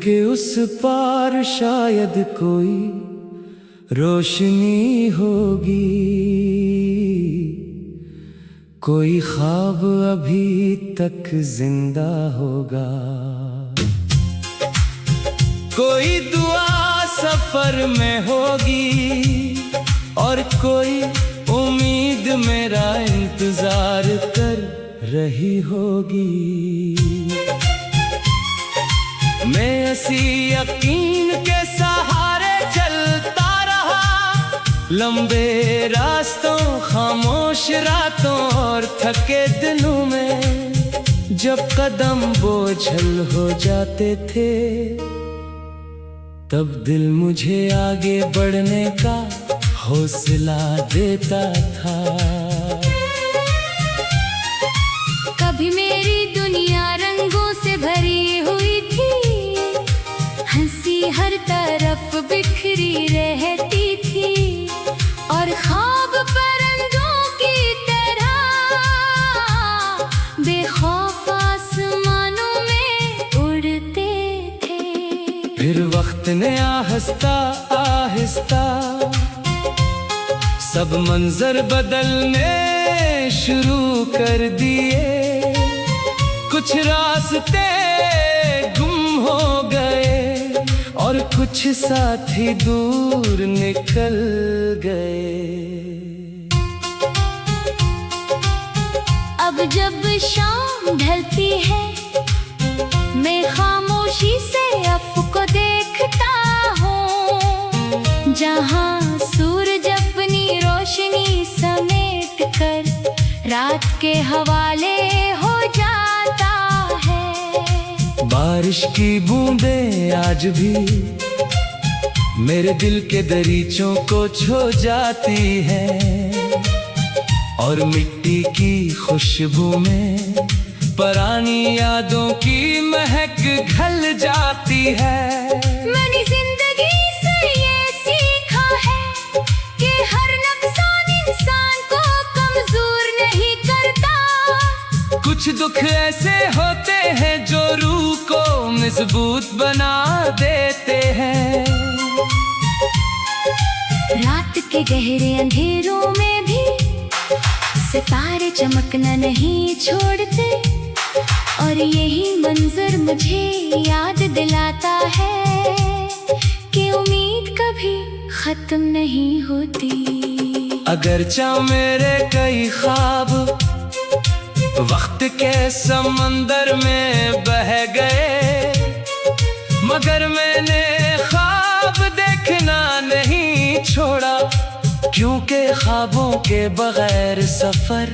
के उस पार शायद कोई रोशनी होगी, कोई ख्वाब अभी तक जिंदा होगा, कोई दुआ सफर में होगी और कोई उम्मीद मेरा इंतजार कर रही होगी। मैं ऐसी यकीन के सहारे चलता रहा, लंबे रास्तों, खामोश रातों और थके दिनों में। जब कदम बोझल हो जाते थे, तब दिल मुझे आगे बढ़ने का हौसला देता था। कभी मेरी दुनिया रंगों से भरी हुई थी, हंसी हर तरफ बिखरी रहती थी और ख्वाब परिंदों की तरह बेखौफ आसमानों में उड़ते थे। फिर वक्त ने आहिस्ता आहिस्ता सब मंजर बदलने शुरू कर दिए। कुछ रास्ते गुम हो गए और कुछ साथी दूर निकल गए। अब जब शाम ढलती है, मैं खामोशी से अफ़क़ देखता हूँ, जहाँ सूरज अपनी रोशनी समेट कर रात के हवाले हो जाता है। बारिश की बूंदें आज भी मेरे दिल के दरीचों को छू जाती हैं और मिट्टी की खुशबू में पुरानी यादों की महक घल जाती है। मैंने जिंदगी से ये सीखा है कि हर नुकसान इंसान को कमजोर नहीं करता। कुछ दुख ऐसे होते हैं जो रूह को मजबूत बना देते हैं। रात के गहरे अंधेरों में भी सितारे चमकना नहीं छोड़ते और यही मंजर मुझे याद दिलाता है कि उम्मीद कभी खत्म नहीं होती। अगरचे मेरे कई ख्वाब वक्त के समंदर में बह गए, मगर मैंने ख्वाब देखना नहीं छोड़ा, क्योंकि ख्वाबों के बगैर सफर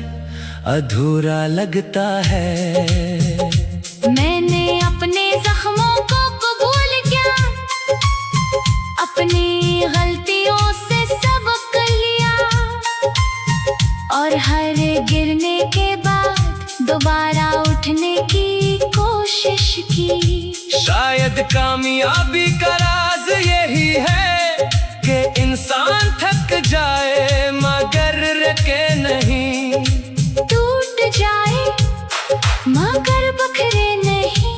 अधूरा लगता है। मैंने अपने जख्मों को कबूल किया, अपनी गलतियों से सबक लिया और हर गिरने के बाद दोबारा उठने की कोशिश की। शायद कामयाबी का राज यही है कि इंसान थक जाए मगर रुके नहीं, टूट जाए मगर बखरे नहीं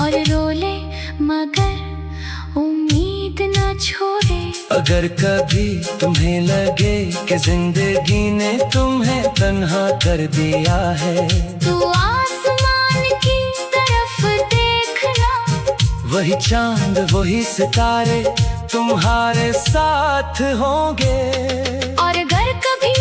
और रोले मगर उम्मीद न छोड़े। अगर कभी तुम्हें लगे कि जिंदगी ने तुम्हें तन्हा कर दिया है, तो आसमान की तरफ देखना, वही चांद वही सितारे तुम्हारे साथ होंगे। और अगर कभी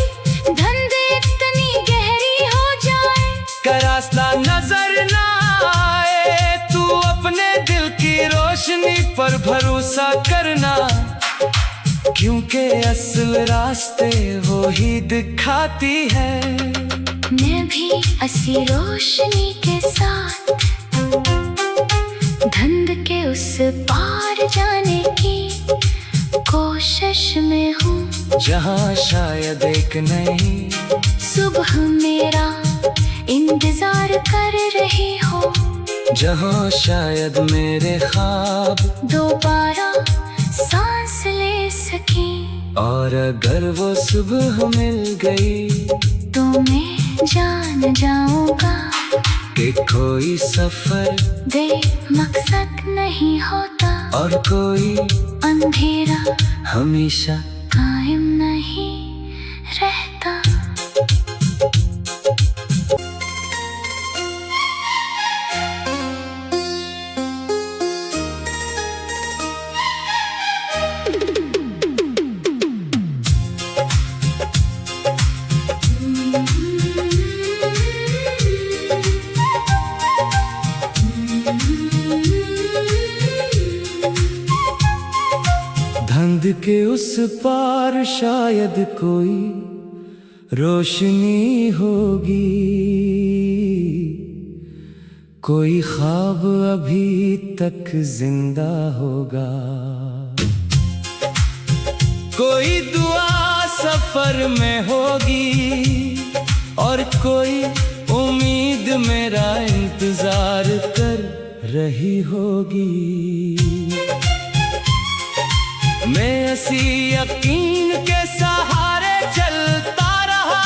धुंध इतनी गहरी हो जाए का रास्ता नजर ना आए, तू अपने दिल की रोशनी पर भरोसा करना, क्योंकि असल रास्ते वो ही दिखाती है। मैं भी ऐसी रोशनी के साथ धुंध के उस पार जाने की कोशिश में हूँ, जहाँ शायद एक नई सुबह मेरा इंतजार कर रही हो, जहाँ शायद मेरे ख्वाब दोबारा सांस ले सके। और अगर वो सुबह मिल गई तो मैं जान जाऊंगा कि कोई सफर दे मकसद नहीं होता, और कोई अंधेरा हमेशा कायम नहीं रहता। धंध के उस पार शायद कोई रोशनी होगी, कोई ख्वाब अभी तक जिंदा होगा, कोई दुआ सफर में होगी, और कोई उम्मीद मेरा इंतजार कर रही होगी। मैं ऐसी यकीन के सहारे चलता रहा,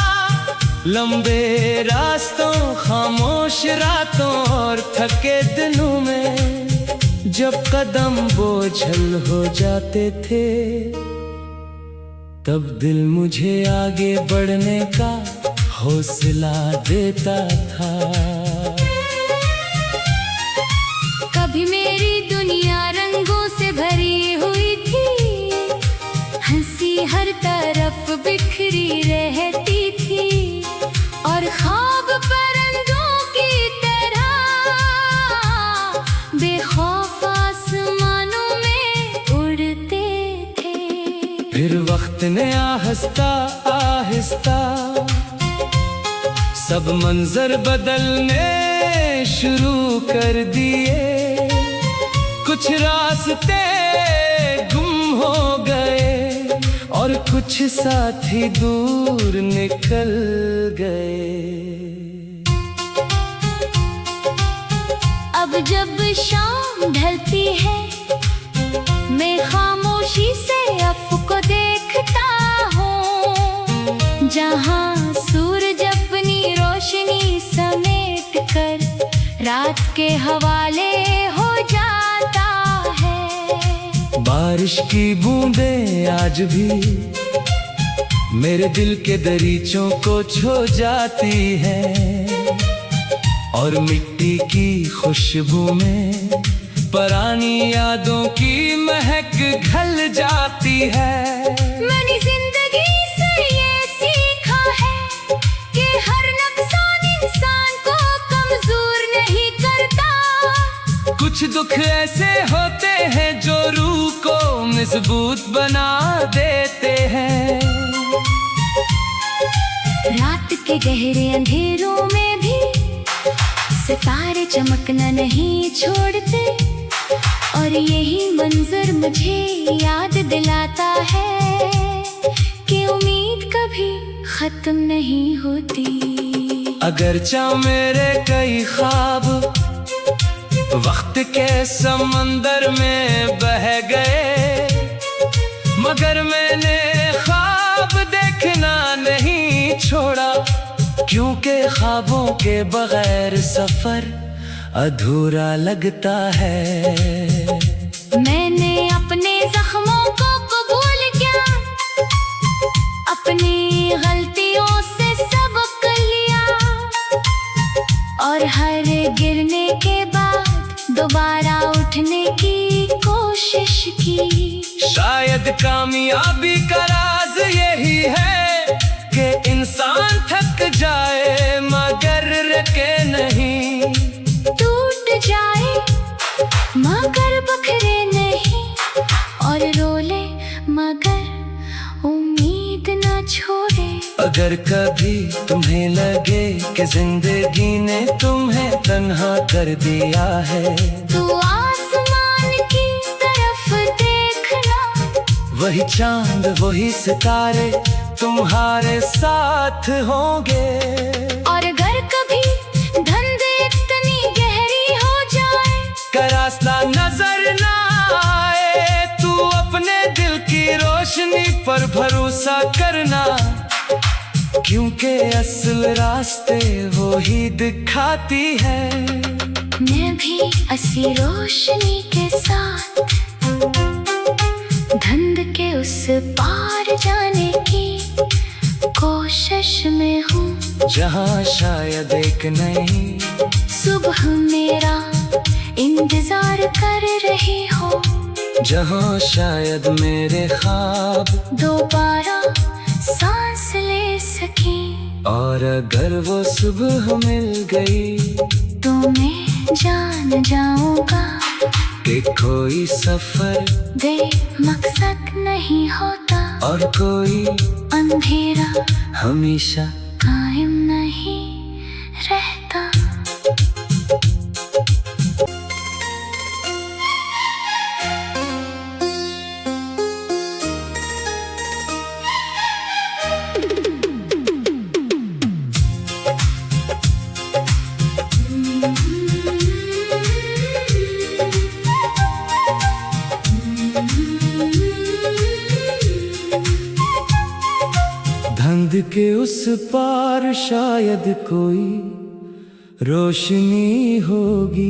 लंबे रास्तों, खामोश रातों और थके दिनों में। जब कदम बोझल हो जाते थे, तब दिल मुझे आगे बढ़ने का हौसला देता था। कभी मेरी दुनिया रंगों से भरी हुई थी, हंसी हर तरफ बिखरी रहती थी, और ख्वाब परिंदों की तरह बेखौफ आसमानों में उड़ते थे। फिर वक्त ने आहिस्ता आहिस्ता सब मंजर बदलने शुरू कर दिए। कुछ रास्ते गुम हो गए और कुछ साथी दूर निकल गए। अब जब शाम ढलती है, मैं खामोशी से अफ़क़ को देखता हूँ, जहाँ सूरज अपनी रोशनी समेट कर रात के हवाले हो जाता है। बारिश की बूंदें आज भी मेरे दिल के दरीचों को छू जाती है, और मिट्टी की खुशबू में पुरानी यादों की महक घल जाती है। मैंने जिंदगी से ये सीखा है कि हर नुकसान इंसान को कमजोर नहीं करता। कुछ दुख ऐसे होते हैं जो रूह को मजबूत बना देते हैं। रात के गहरे अंधेरों में भी सितारे चमकना नहीं छोड़ते, और यही मंजर मुझे याद दिलाता है कि उम्मीद कभी खत्म नहीं होती। अगरचा मेरे कई ख्वाब वक्त के समंदर में बह गए, मगर मैंने ख्वाब देखना नहीं छोड़ा, क्योंकि ख्वाबों के बगैर सफर अधूरा लगता है। मैंने अपने जख्मों को कबूल किया, अपनी गलतियों से सबक लिया, और हर गिरने के बाद दोबारा उठने की कोशिश की। शायद कामयाबी का राज यही है कि इंसान थक जाए मगर रुके नहीं, टूट जाए मगर बखरे नहीं, और रोले मगर उम्मीद न छोड़े। अगर कभी तुम्हें लगे कि जिंदगी ने तुम्हें तन्हा कर दिया है, तो आसमान की तरफ देखना, वही चांद वही सितारे तुम्हारे साथ होंगे। और अगर कभी धुंध इतनी गहरी हो जाए, का रास्ता नजर ना आए, तू अपने दिल की रोशनी पर भरोसा करना, क्योंकि असल रास्ते वो ही दिखाती है। मैं भी ऐसी रोशनी के साथ धुंध के उस पार जाने की कोशिश में हूँ, जहाँ शायद एक नई सुबह मेरा इंतजार कर रही हो, जहाँ शायद मेरे ख्वाब दोबारा सांस ले सके। और अगर वो सुबह मिल गई तो मैं जान जाऊंगा कि कोई सफर बेमकसद नहीं होता और कोई अंधेरा हमेशा कायम नहीं रहता। धुंध के उस पार शायद कोई रोशनी होगी,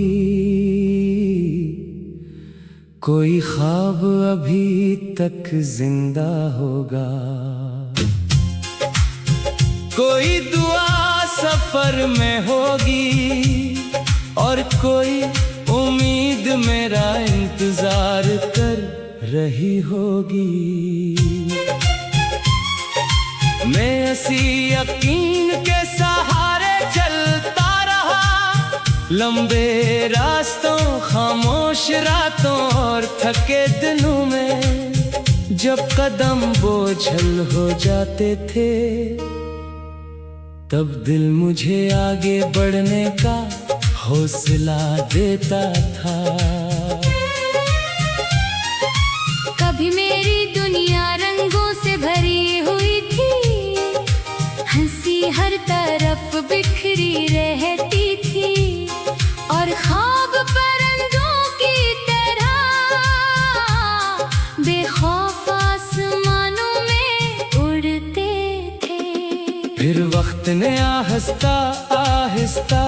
कोई ख्वाब अभी तक जिंदा होगा, कोई दुआ सफर में होगी और कोई उम्मीद मेरा इंतजार कर रही होगी। मैं ऐसी यकीन के सहारे चलता रहा, लंबे रास्तों खामोश रातों और थके दिनों में, जब कदम बोझल हो जाते थे तब दिल मुझे आगे बढ़ने का हौसला देता था। कभी मेरी दुनिया रंगों से भरी हुई थी, हंसी हर तरफ बिखरी रहती थी और ख्वाब परिंदों की तरह बेखौफ आसमानों में उड़ते थे। फिर वक्त ने आहिस्ता आहिस्ता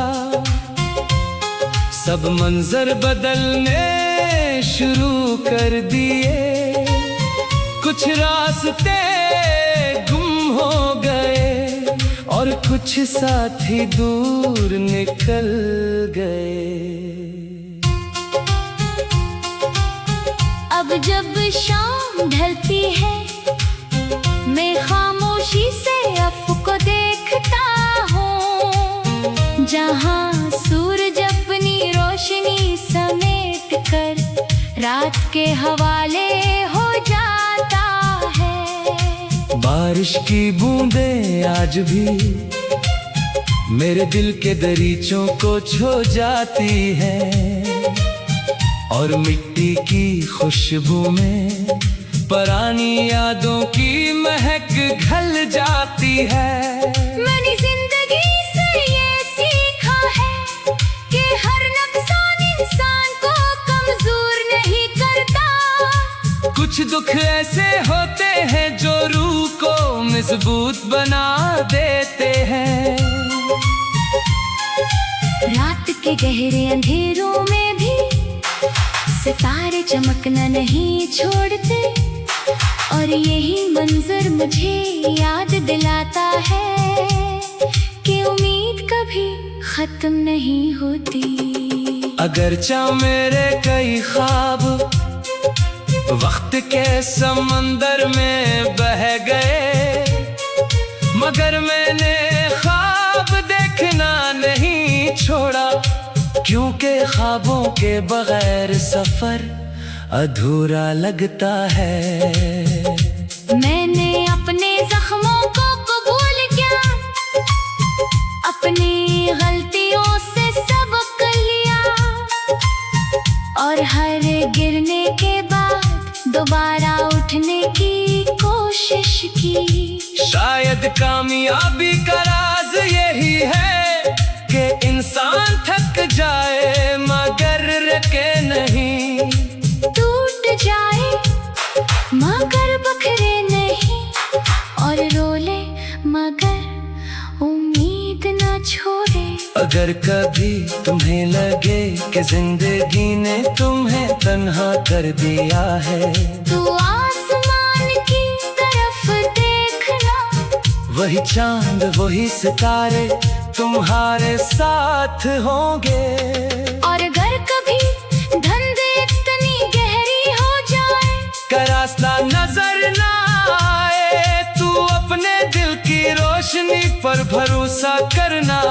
सब मंजर बदलने शुरू कर दिए, कुछ रास्ते गुम हो गए और कुछ साथी दूर निकल गए। अब जब शाम ढलती है मैं खामोशी से अफ़क़ देखता हूँ, जहाँ सूरज अपनी रोशनी समेट कर रात के हवाले हो जाता है। बारिश की बूंदें आज भी मेरे दिल के दरीचों को छू जाती हैं और मिट्टी की खुशबू में पुरानी यादों की महक घल जाती है। मैंने जिंदगी से ये सीखा है कि हर नुकसान इंसान को कमजोर नहीं करता। कुछ दुख ऐसे होते हैं जो रूह को मजबूत बना देते हैं। रात के गहरे अंधेरों में भी सितारे चमकना नहीं छोड़ते और यही मंजर मुझे याद दिलाता है कि उम्मीद कभी खत्म नहीं होती। अगरचे मेरे कई ख्वाब वक्त के समंदर में बह गए, मगर मैंने ख्वाब देखना नहीं छोड़ा, क्योंकि ख्वाबों के बगैर सफर अधूरा लगता है। मैंने अपने जख्मों को कबूल किया, अपनी गलतियों से सबक लिया और हर गिरने के बाद दोबारा उठने की कोशिश की। शायद कामयाबी का राज यही है कि इंसान थक जाए मगर रुके नहीं, टूट जाए मगर बखरे नहीं और रोले मगर उम्मीद न छोड़े। अगर कभी तुम्हें लगे कि जिंदगी ने तुम्हें तन्हा कर दिया है, तो आसमान की तरफ देखना, वही चांद वही सितारे तुम्हारे साथ होंगे। और अगर कभी धुंध इतनी गहरी हो जाए, का रास्ता नजर ना आए, तू अपने दिल की रोशनी पर भरोसा करना,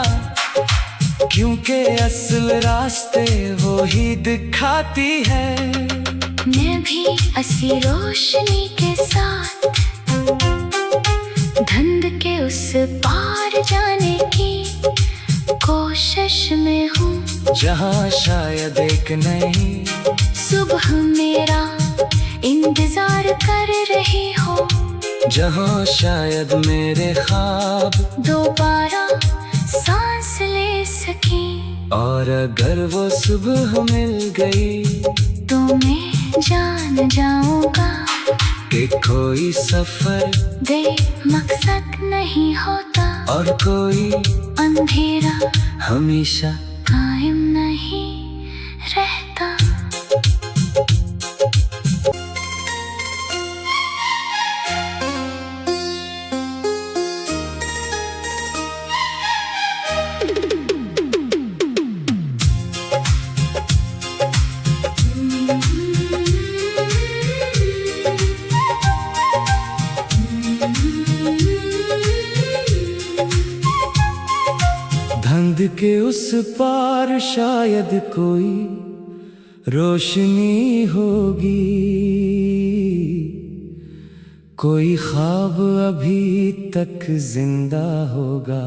क्योंकि असल रास्ते वो ही दिखाती है। मैं भी ऐसी रोशनी के साथ धुंध के उस पार जाने की कोशिश में हूँ, जहाँ शायद एक नई सुबह मेरा इंतजार कर रही हो, जहाँ शायद मेरे ख्वाब दोबारा सांस ले सकी। और अगर वो सुबह मिल गई, तो मैं जान जाऊंगा कि कोई सफर बेमकसद नहीं होता, और कोई अंधेरा हमेशा कायम नहीं रहता। धुंध के उस पार शायद कोई रोशनी होगी, कोई ख्वाब अभी तक जिंदा होगा,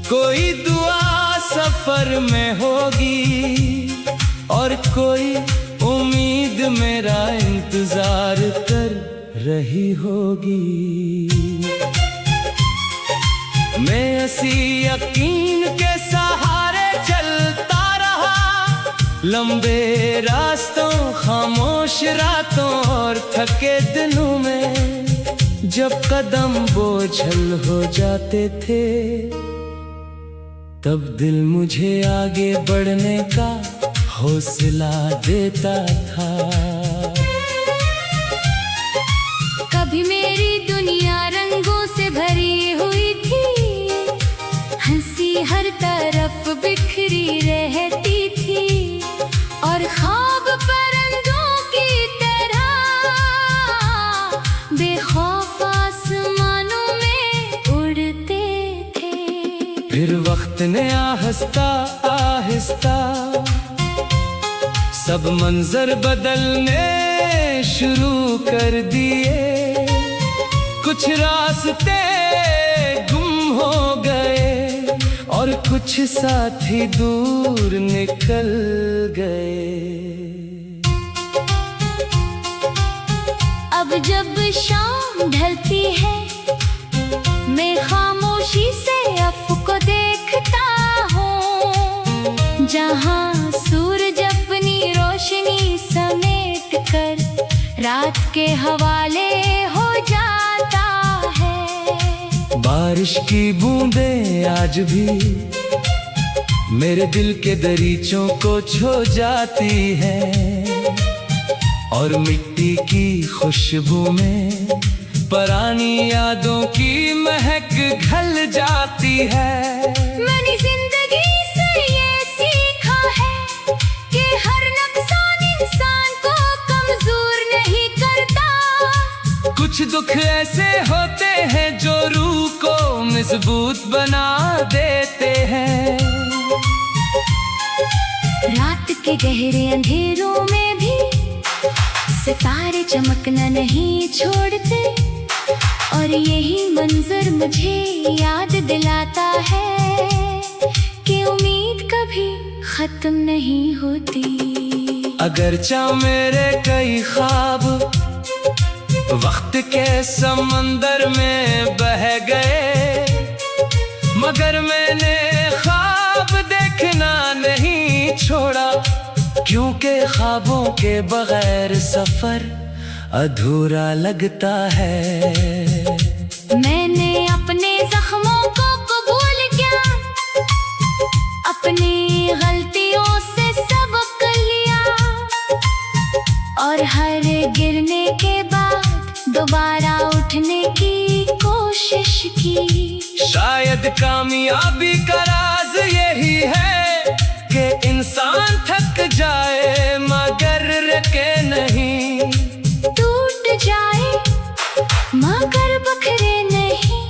कोई दुआ सफर में होगी, और कोई उम्मीद मेरा इंतजार कर रही होगी। मैं ऐसी यकीन के सहारे चलता रहा, लंबे रास्तों खामोश रातों और थके दिनों में, जब कदम बोझल हो जाते थे, तब दिल मुझे आगे बढ़ने का हौसला देता था। कभी मेरी दुनिया रंगों से भरी हुई थी, हंसी हर तरफ बिखरी रहती थी, और ख्वाब परिंदों की तरह बेखौफ आसमानों में उड़ते थे। फिर वक्त ने आहिस्ता आहिस्ता सब मंजर बदलने शुरू कर दिए, कुछ रास्ते गुम हो गए, और कुछ साथी दूर निकल गए। अब जब शाम ढलती है, मैं खामोशी से अफ़क़ को देखता हूँ, जहाँ सूरज अपनी रोशनी समेट कर रात के हवाले हो जाता है। बारिश की बूंदें आज भी मेरे दिल के दरीचों को छू जाती हैं, और मिट्टी की खुशबू में पुरानी यादों की महक घल जाती है। मैंने जिंदगी से ये सीखा है कि हर नुकसान इंसान को कमजोर नहीं करता। कुछ दुख ऐसे होते हैं जो रूह को मजबूत बना देते हैं। रात के गहरे अंधेरों में भी सितारे चमकना नहीं छोड़ते, और यही मंजर मुझे याद दिलाता है कि उम्मीद कभी खत्म नहीं होती। अगर चाह मेरे कई ख्वाब वक्त के समंदर में बह गए, मगर मैंने ख्वाब देखना नहीं छोड़ा, क्योंकि ख्वाबों के बगैर सफर अधूरा लगता है। मैंने की। शायद कामयाबी का राज यही है कि इंसान थक जाए मगर रुके नहीं। टूट जाए मगर बखरे नहीं,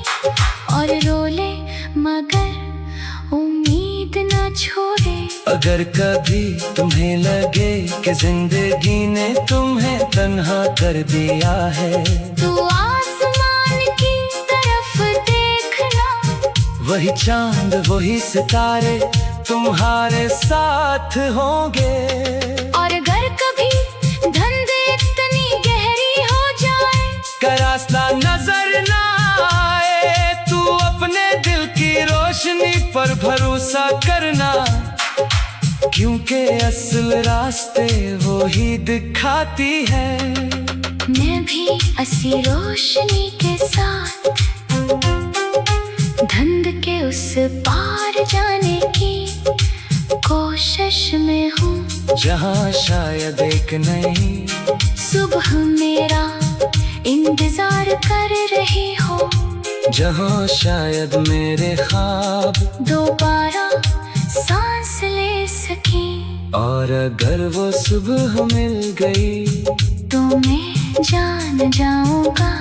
और रोले मगर उम्मीद न छोड़े। अगर कभी तुम्हें लगे कि जिंदगी ने तुम्हें तन्हा कर दिया है, तो आसमान की तरफ देखना, वही चांद वही सितारे तुम्हारे साथ होंगे। और अगर कभी धुंध इतनी गहरी हो जाए, का रास्ता नजर ना आए, तू अपने दिल की रोशनी पर भरोसा करना, क्योंकि असल रास्ते वो ही दिखाती है। मैं भी ऐसी रोशनी के साथ धुंध के उस पार जाने की कोशिश में हूँ, जहाँ शायद एक नई सुबह मेरा इंतजार कर रही हो। जहाँ शायद मेरे ख्वाब दोबारा सांस ले सकी, और अगर वो सुबह मिल गई, तो मैं जान जाऊंगा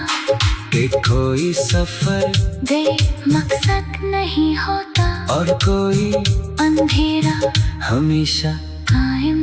कि कोई सफर बेमकसद नहीं होता, और कोई अंधेरा हमेशा कायम